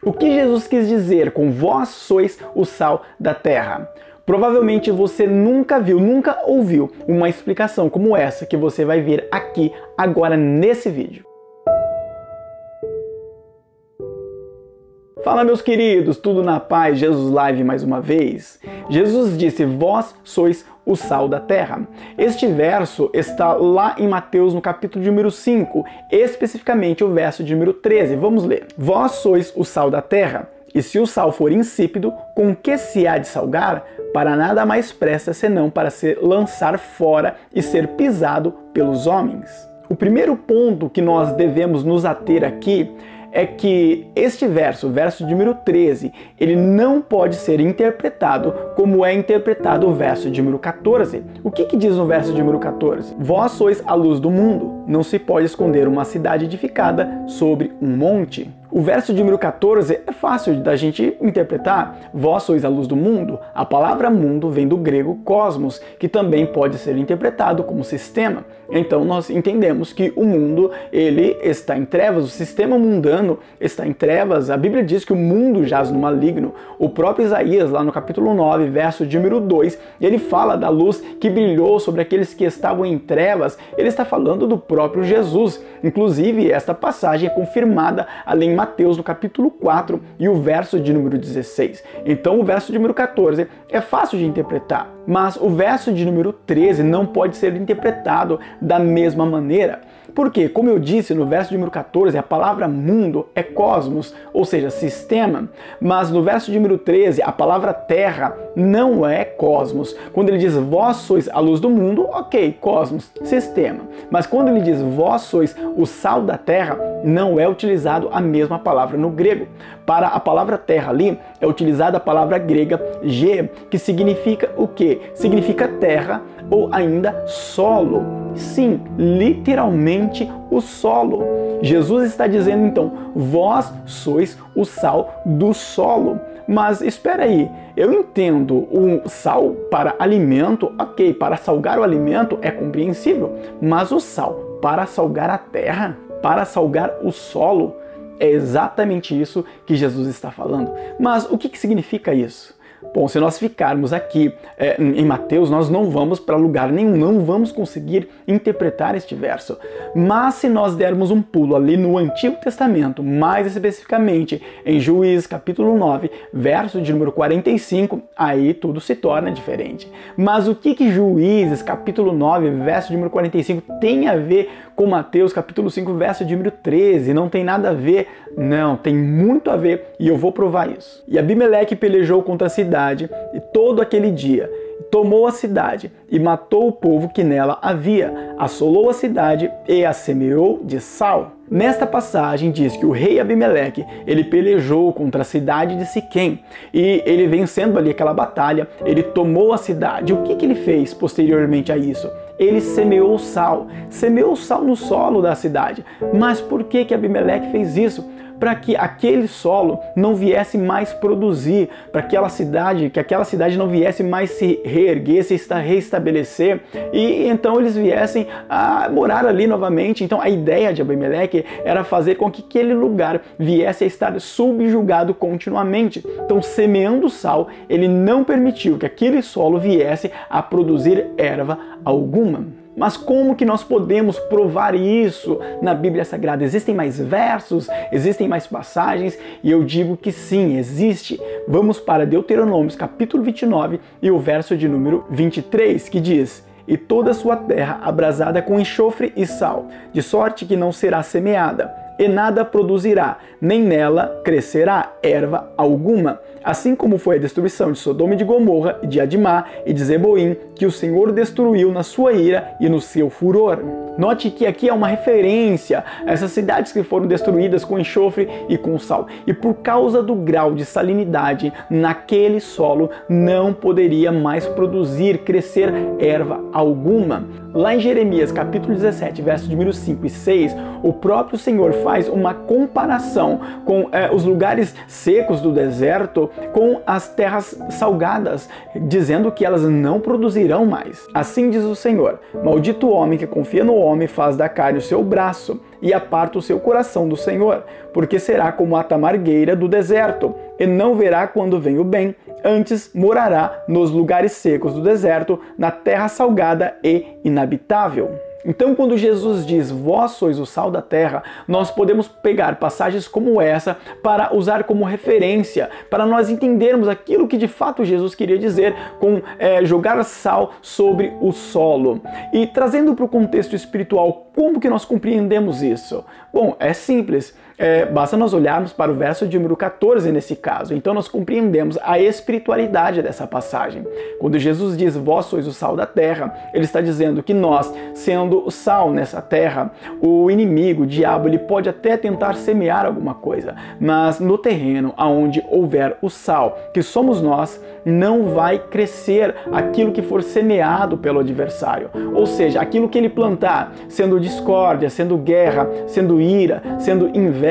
O que Jesus quis dizer com vós sois o sal da terra? Provavelmente você nunca viu, nunca ouviu uma explicação como essa que você vai ver aqui agora nesse vídeo. Fala, meus queridos, tudo na paz? Jesus Live mais uma vez. Jesus disse, vós sois o sal da terra. Este verso está lá em Mateus no capítulo de número 5, especificamente o verso de número 13. Vamos ler. Vós sois o sal da terra, e se o sal for insípido, com que se há de salgar? Para nada mais presta senão para se lançar fora e ser pisado pelos homens. O primeiro ponto que nós devemos nos ater aqui é que este verso, o verso de número 13, ele não pode ser interpretado como é interpretado o verso de número 14. O que diz no verso de número 14? Vós sois a luz do mundo, não se pode esconder uma cidade edificada sobre um monte. O verso de número 14 é fácil da gente interpretar. Vós sois a luz do mundo. A palavra mundo vem do grego cosmos, que também pode ser interpretado como sistema. Então nós entendemos que o mundo ele está em trevas, o sistema mundano está em trevas. A Bíblia diz que o mundo jaz no maligno. O próprio Isaías, lá no capítulo 9, verso de número 2, ele fala da luz que brilhou sobre aqueles que estavam em trevas. Ele está falando do próprio Jesus. Inclusive, esta passagem é confirmada ali em Mateus, no capítulo 4, e o verso de número 16. Então, o verso de número 14 é fácil de interpretar, mas o verso de número 13 não pode ser interpretado da mesma maneira. Porque, como eu disse no verso de número 14, a palavra mundo é cosmos, ou seja, sistema, mas no verso de número 13, a palavra terra não é cosmos. Quando ele diz vós sois a luz do mundo, ok, cosmos, sistema. Mas quando ele diz vós sois o sal da terra, não é utilizado a mesma palavra no grego. Para a palavra terra ali, é utilizada a palavra grega ge, que significa o quê? Significa terra ou ainda solo. Sim, literalmente o solo. Jesus está dizendo então, vós sois o sal do solo. Mas espera aí, eu entendo o sal para alimento, ok, para salgar o alimento é compreensível, mas o sal para salgar a terra, para salgar o solo, é exatamente isso que Jesus está falando. Mas o que significa isso? Bom, se nós ficarmos aqui em Mateus, nós não vamos para lugar nenhum, não vamos conseguir interpretar este verso. Mas se nós dermos um pulo ali no Antigo Testamento, mais especificamente em Juízes capítulo 9, verso de número 45, aí tudo se torna diferente. Mas o que Juízes capítulo 9, verso de número 45 tem a ver com Mateus capítulo 5, verso de número 13? Não tem nada a ver? Não, tem muito a ver e eu vou provar isso. E Abimeleque pelejou contra a cidade e todo aquele dia tomou a cidade e matou o povo que nela havia, assolou a cidade e a semeou de sal. Nesta passagem diz que o rei Abimeleque, ele pelejou contra a cidade de Siquém e ele vencendo ali aquela batalha, ele tomou a cidade. O que ele fez posteriormente a isso? Ele semeou sal no solo da cidade. Mas por que Abimeleque fez isso? Para que aquele solo não viesse mais produzir, para que aquela cidade não viesse mais se reerguer, se reestabelecer, e então eles viessem a morar ali novamente. Então a ideia de Abimeleque era fazer com que aquele lugar viesse a estar subjugado continuamente. Então, semeando sal, ele não permitiu que aquele solo viesse a produzir erva alguma. Mas como que nós podemos provar isso na Bíblia Sagrada? Existem mais versos? Existem mais passagens? E eu digo que sim, existe. Vamos para Deuteronômio, capítulo 29 e o verso de número 23, que diz: e toda a sua terra abrasada com enxofre e sal, de sorte que não será semeada, e nada produzirá, nem nela crescerá erva alguma. Assim como foi a destruição de Sodoma e de Gomorra, e de Adimá e de Zeboim, que o Senhor destruiu na sua ira e no seu furor. Note que aqui é uma referência a essas cidades que foram destruídas com enxofre e com sal. E por causa do grau de salinidade naquele solo, não poderia mais produzir, crescer erva alguma. Lá em Jeremias, capítulo 17, versos de número 5 e 6, o próprio Senhor faz uma comparação com os lugares secos do deserto com as terras salgadas, dizendo que elas não produzirão mais. Assim diz o Senhor: maldito o homem que confia no homem faz da carne o seu braço e aparta o seu coração do Senhor, porque será como a tamargueira do deserto, e não verá quando vem o bem, antes morará nos lugares secos do deserto, na terra salgada e inabitável. Então, quando Jesus diz, vós sois o sal da terra, nós podemos pegar passagens como essa para usar como referência, para nós entendermos aquilo que de fato Jesus queria dizer com jogar sal sobre o solo. E trazendo para o contexto espiritual, como que nós compreendemos isso? Bom, é simples. Basta nós olharmos para o verso de número 14 nesse caso. Então nós compreendemos a espiritualidade dessa passagem. Quando Jesus diz, vós sois o sal da terra, ele está dizendo que nós, sendo o sal nessa terra, o inimigo, o diabo, ele pode até tentar semear alguma coisa, mas no terreno onde houver o sal, que somos nós, não vai crescer aquilo que for semeado pelo adversário. Ou seja, aquilo que ele plantar, sendo discórdia, sendo guerra, sendo ira, sendo inveja,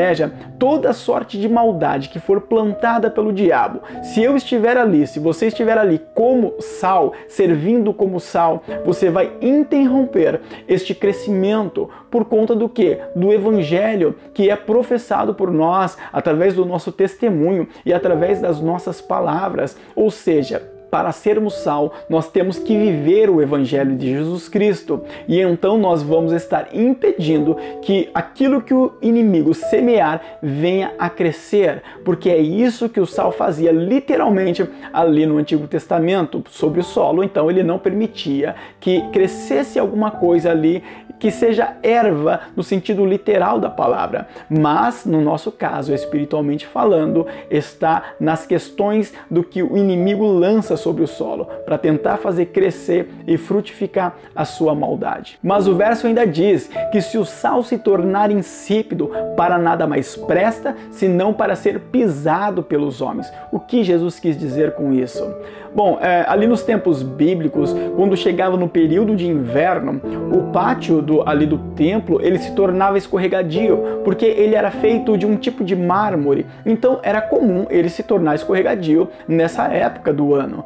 toda sorte de maldade que for plantada pelo diabo, se eu estiver ali, se você estiver ali como sal, servindo como sal, você vai interromper este crescimento por conta do quê? Do evangelho que é professado por nós através do nosso testemunho e através das nossas palavras. Ou seja, para sermos sal, nós temos que viver o Evangelho de Jesus Cristo. E então nós vamos estar impedindo que aquilo que o inimigo semear venha a crescer. Porque é isso que o sal fazia literalmente ali no Antigo Testamento, sobre o solo. Então ele não permitia que crescesse alguma coisa ali que seja erva no sentido literal da palavra. Mas, no nosso caso, espiritualmente falando, está nas questões do que o inimigo lança sobre o solo, para tentar fazer crescer e frutificar a sua maldade. Mas o verso ainda diz que se o sal se tornar insípido, para nada mais presta, senão para ser pisado pelos homens. O que Jesus quis dizer com isso? Bom, ali nos tempos bíblicos, quando chegava no período de inverno, o pátio ali do templo, ele se tornava escorregadio, porque ele era feito de um tipo de mármore. Então era comum ele se tornar escorregadio nessa época do ano.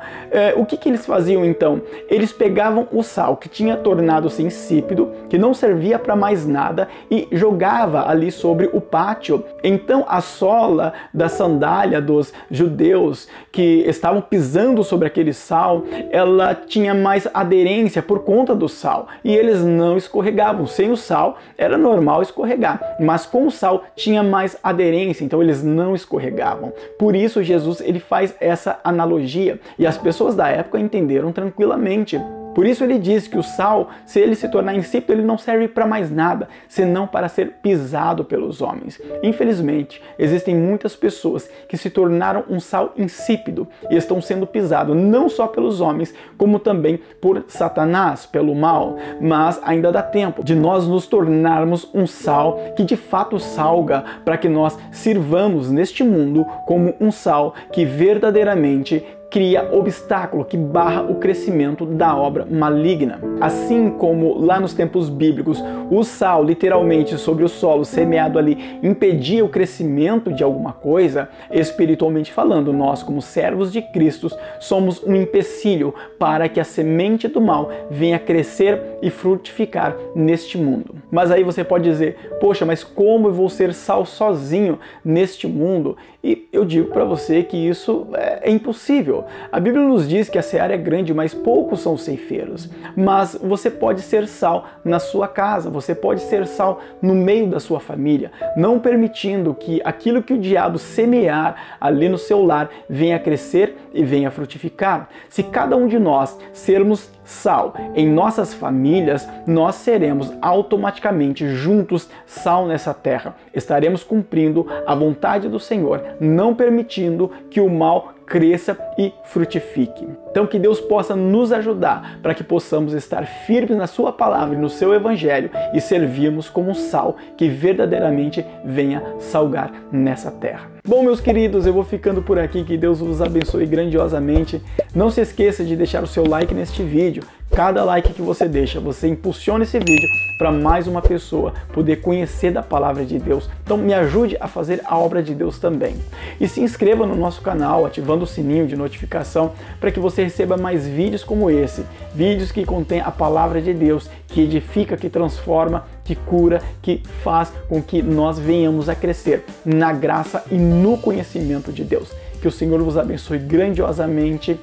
O que eles faziam então? Eles pegavam o sal que tinha tornado-se insípido, que não servia para mais nada, e jogava ali sobre o pátio. Então a sola da sandália dos judeus que estavam pisando sobre aquele sal, ela tinha mais aderência por conta do sal, e eles não escorregavam. Sem o sal era normal escorregar, mas com o sal tinha mais aderência, então eles não escorregavam. Por isso Jesus ele faz essa analogia, e as pessoas da época entenderam tranquilamente. Por isso ele diz que o sal, se ele se tornar insípido, ele não serve para mais nada, senão para ser pisado pelos homens. Infelizmente, existem muitas pessoas que se tornaram um sal insípido e estão sendo pisados não só pelos homens, como também por Satanás, pelo mal. Mas ainda dá tempo de nós nos tornarmos um sal que de fato salga, para que nós sirvamos neste mundo como um sal que verdadeiramente cria obstáculo, que barra o crescimento da obra maligna. Assim como lá nos tempos bíblicos, o sal literalmente sobre o solo semeado ali impedia o crescimento de alguma coisa, espiritualmente falando, nós como servos de Cristo somos um empecilho para que a semente do mal venha crescer e frutificar neste mundo. Mas aí você pode dizer, poxa, mas como eu vou ser sal sozinho neste mundo? E eu digo para você que isso é impossível. A Bíblia nos diz que a seara é grande, mas poucos são os ceifeiros. Mas você pode ser sal na sua casa, você pode ser sal no meio da sua família, não permitindo que aquilo que o diabo semear ali no seu lar venha crescer e venha frutificar. Se cada um de nós sermos sal em nossas famílias, nós seremos automaticamente juntos sal nessa terra. Estaremos cumprindo a vontade do Senhor, não permitindo que o mal cresça e frutifique. Então que Deus possa nos ajudar para que possamos estar firmes na sua palavra e no seu evangelho e servirmos como sal que verdadeiramente venha salgar nessa terra. Bom, meus queridos, eu vou ficando por aqui, que Deus os abençoe grandiosamente. Não se esqueça de deixar o seu like neste vídeo, Cada like que você deixa, você impulsiona esse vídeo para mais uma pessoa poder conhecer da palavra de Deus. Então me ajude a fazer a obra de Deus também. E se inscreva no nosso canal, ativando o sininho de notificação para que você receba mais vídeos como esse. Vídeos que contêm a palavra de Deus, que edifica, que transforma, que cura, que faz com que nós venhamos a crescer na graça e no conhecimento de Deus. Que o Senhor vos abençoe grandiosamente.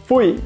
Fui!